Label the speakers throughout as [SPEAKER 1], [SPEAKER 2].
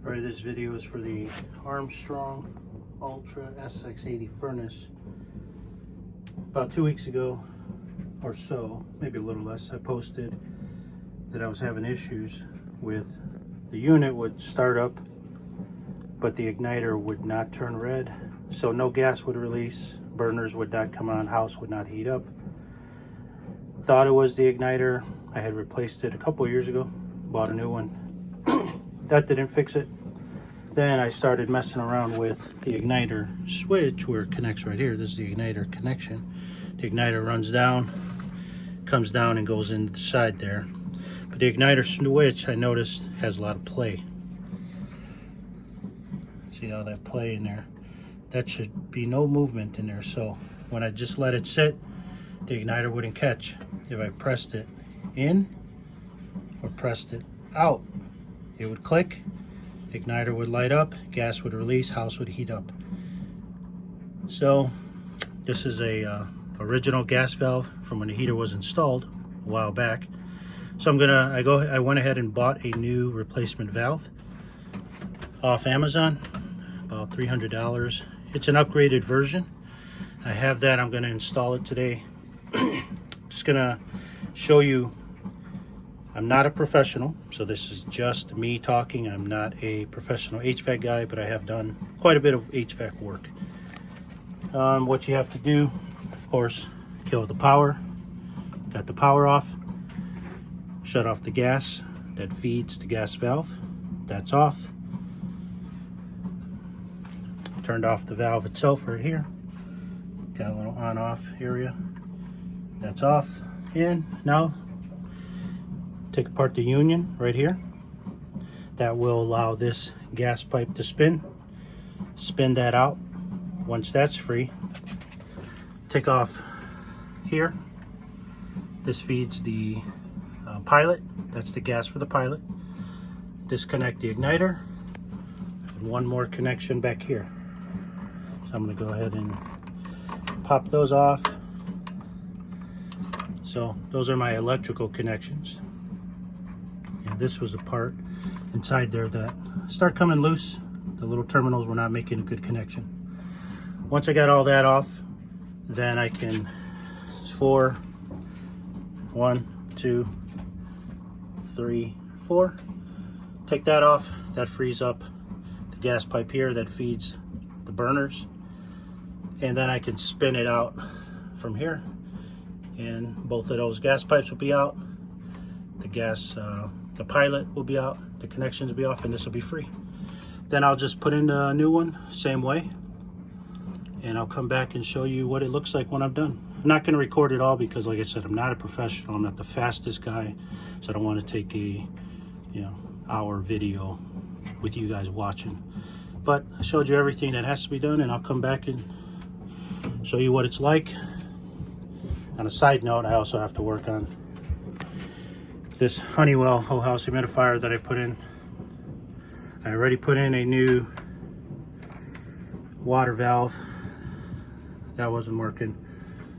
[SPEAKER 1] Alright, this video is for the Armstrong Ultra SX80 furnace. About 2 weeks ago or so, maybe a little less, I posted that I was having issues with the unit would start up, but the igniter would not turn red. So no gas would release, burners would not come on, house would not heat up. Thought it was the igniter. I had replaced it a couple years ago, bought a new one. That didn't fix it. Then I started messing around with the igniter switch where it connects right here. This is the igniter connection. The igniter runs down, comes down and goes inside there. But the igniter switch, I noticed, has a lot of play. See how that play in there? That should be no movement in there. So when I just let it sit, the igniter wouldn't catch. If I pressed it in or pressed it out, it would click, the igniter would light up, gas would release, house would heat up. So this is a original gas valve from when the heater was installed a while back. So I went ahead and bought a new replacement valve off Amazon, about $300. It's an upgraded version. I have that. I'm going to install it today. Just going to show you. I'm not a professional, so this is just me talking. I'm not a professional HVAC guy, but I have done quite a bit of HVAC work. What you have to do, of course, kill the power. Got the power off. Shut off the gas that feeds the gas valve. That's off. Turned off the valve itself right here. Got a little on-off area. That's off. And now take apart the union right here. That will allow this gas pipe to spin. Spin that out. Once that's free, take off here. This feeds the pilot. That's the gas for the pilot. Disconnect the igniter. And one more connection back here. So I'm going to go ahead and pop those off. So those are my electrical connections. And this was a part inside there that started coming loose. The little terminals were not making a good connection. Once I got all that off, then I can, it's 4, 1, 2, 3, 4. Take that off. That frees up the gas pipe here that feeds the burners. And then I can spin it out from here. And both of those gas pipes will be out. The pilot will be out. The connections will be off, and this will be free. Then I'll just put in a new one, same way. And I'll come back and show you what it looks like when I'm done. I'm not going to record it all because, like I said, I'm not a professional. I'm not the fastest guy, so I don't want to take a hour video with you guys watching. But I showed you everything that has to be done, and I'll come back and show you what it's like. On a side note, I also have to work on this Honeywell whole house humidifier that I put in. I already put in a new water valve. That wasn't working.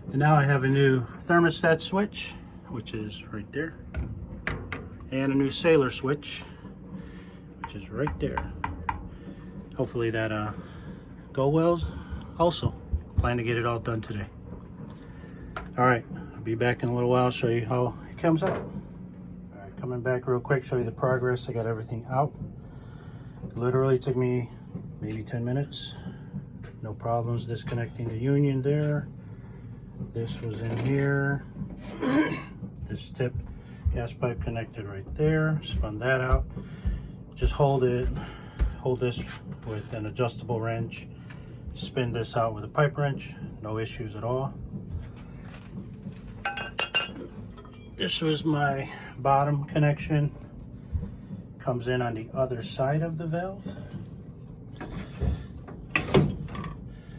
[SPEAKER 1] And now I have a new thermostat switch, which is right there. And a new sailor switch, which is right there. Hopefully that go well also. Plan to get it all done today. All right, I'll be back in a little while, show you how it comes out. All right, coming back real quick, show you the progress. I got everything out. Literally took me maybe 10 minutes. No problems disconnecting the union there. This was in here. This tip gas pipe connected right there. Spun that out. Just hold this with an adjustable wrench. Spin this out with a pipe wrench. No issues at all. This was my bottom connection. Comes in on the other side of the valve.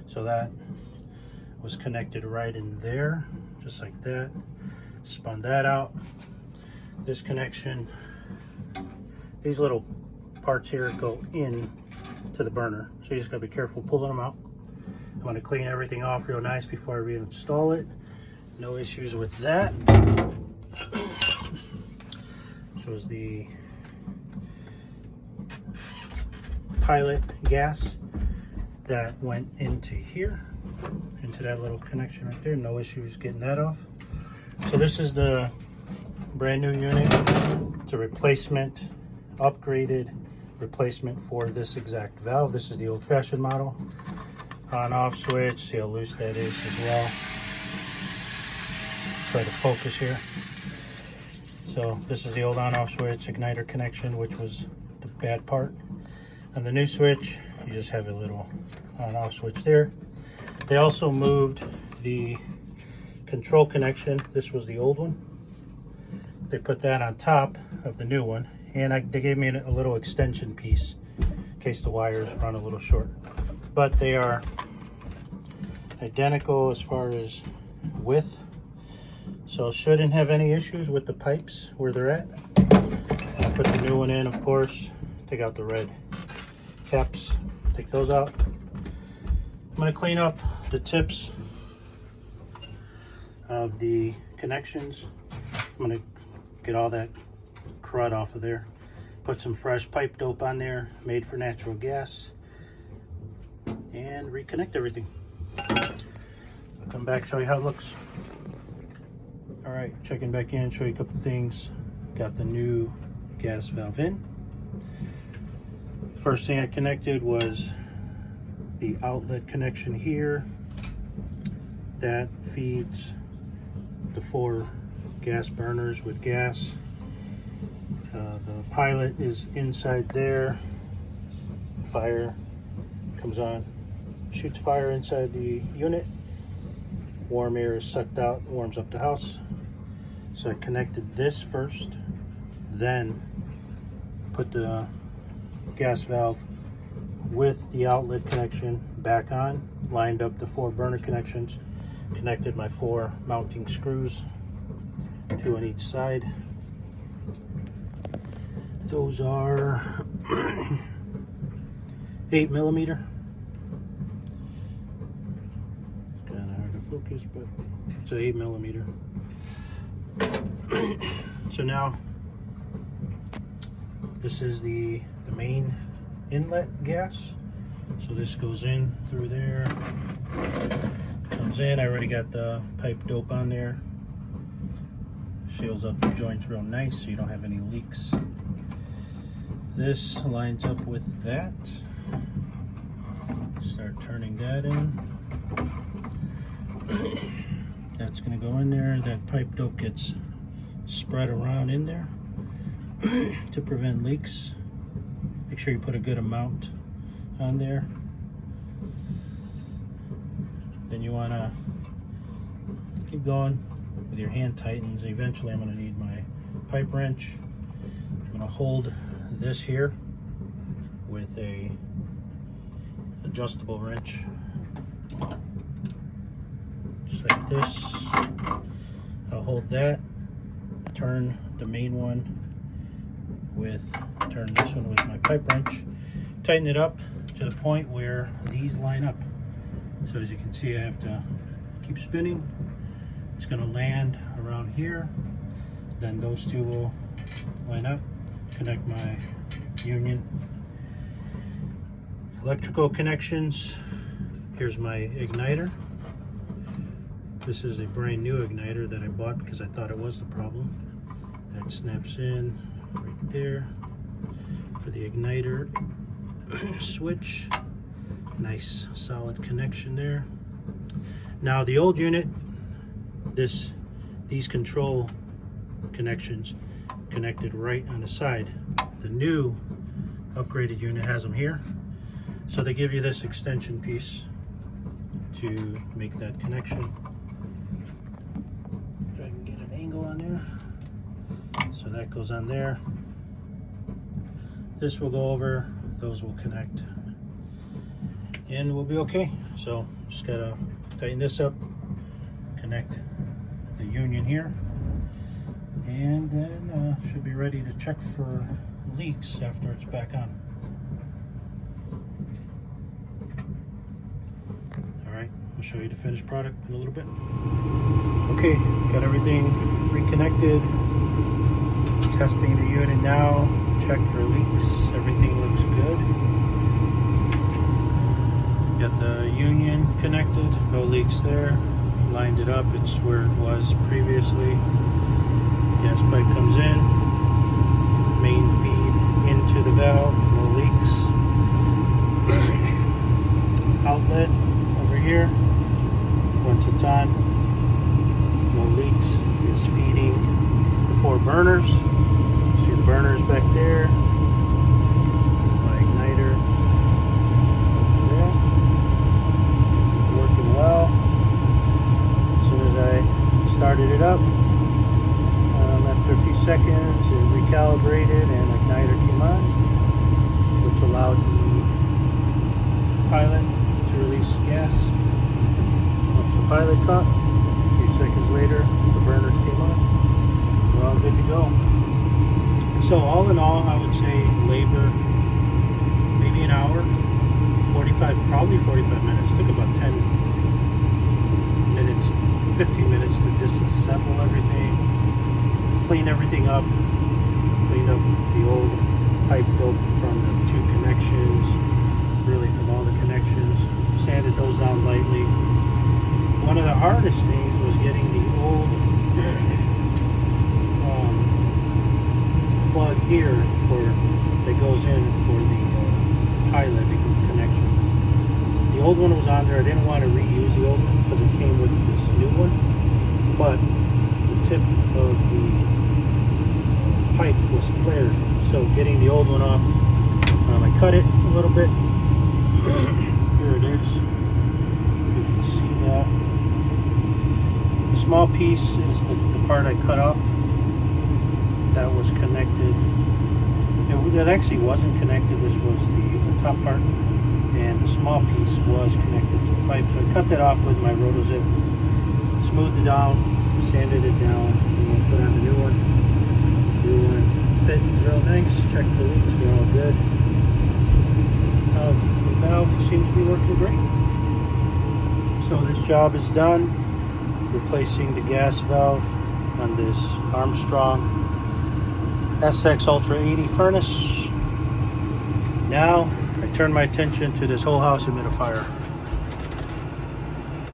[SPEAKER 1] So that was connected right in there, just like that. Spun that out. This connection, these little parts here go in to the burner. So you just gotta be careful pulling them out. I'm gonna clean everything off real nice before I reinstall it. No issues with that. This was the pilot gas that went into here, into that little connection right there. No issues getting that off. So this is the brand new unit. It's a replacement, upgraded replacement for this exact valve. This is the old-fashioned model. On off switch, see how loose that is as well. Try to focus here. So this is the old on off switch, igniter connection, which was the bad part. On the new switch, you just have a little on off switch there. They also moved the control connection. This was the old one. They put that on top of the new one, and they gave me a little extension piece in case the wires run a little short. But they are identical as far as width, so shouldn't have any issues with the pipes where they're at. I put the new one in, of course. Take out the red caps, take those out. I'm going to clean up the tips of the connections. I'm going to get all that crud off of there. Put some fresh pipe dope on there, made for natural gas, and reconnect everything. I'll come back, show you how it looks. All right, checking back in, show you a couple things. Got the new gas valve in. First thing I connected was the outlet connection here. That feeds the 4 gas burners with gas. The pilot is inside there. Fire comes on, shoots fire inside the unit. Warm air is sucked out, warms up the house. So I connected this first, then put the gas valve with the outlet connection back on, lined up the 4 burner connections, connected my 4 mounting screws, 2 on each side. Those are 8mm. Kind of hard to focus, but it's 8mm. So now this is the main inlet gas. So this goes in through there, comes in. I already got the pipe dope on there. Seals up the joints real nice so you don't have any leaks. This lines up with that. Start turning that in. That's going to go in there. That pipe dope gets spread around in there to prevent leaks. Make sure you put a good amount on there. Then you want to keep going with your hand tightens. Eventually I'm going to need my pipe wrench. I'm going to hold this here with a adjustable wrench, just like this. I'll hold that, turn the main one turn this one with my pipe wrench, tighten it up to the point where these line up. So as you can see, I have to keep spinning. It's going to land around here, then those two will line up, connect my union. Electrical connections. Here's my igniter. This is a brand new igniter that I bought because I thought it was the problem. That snaps in right there for the igniter switch. Nice solid connection there. Now the old unit, these control connections connected right on the side. The new upgraded unit has them here. So they give you this extension piece to make that connection. If I can get an angle on there. So that goes on there. This will go over, those will connect, and we'll be okay. So just gotta tighten this up, connect the union here, and then should be ready to check for leaks after it's back on. Alright, I'll show you the finished product in a little bit. Okay, got everything reconnected. Testing the unit now, check for leaks. Everything looks good. connected, no leaks there. Lined it up, it's where it was previously. Gas pipe comes in, main feed into the valve, no leaks. Outlet over here, once it's on, no leaks. It's feeding the 4 burners. See the burners back there. My igniter over there, working well. As soon as I started it up, after a few seconds, it recalibrated and igniter came on, which allowed the pilot to release gas. Once the pilot caught, a few seconds later, the burners came on. We're all good to go. So all in all, I would say labor, maybe an hour, probably 45 minutes. Took about 10 minutes, 15 minutes to disassemble everything, clean everything up, clean up the old pipe broke from the 2 connections, really from all the connections, sanded those down lightly. One of the hardest things was getting the old plug here that goes in for the pilot connection. The old one was on there. I didn't want to reuse the old one because it came with this new one, but the tip of the pipe was flared, so getting the old one off, I cut it a little bit. Here it is. You can see that. The small piece is the part I cut off. That was connected. It actually wasn't connected. This was the top part, and the small piece was connected to the pipe. So I cut that off with my rotozip, smoothed it down, sanded it down, and then put on the new one. New one fit real nice. Check the leaks. We're all good. The valve seems to be working great. So this job is done. Replacing the gas valve on this Armstrong SX Ultra 80 furnace. Now I turn my attention to this whole house humidifier.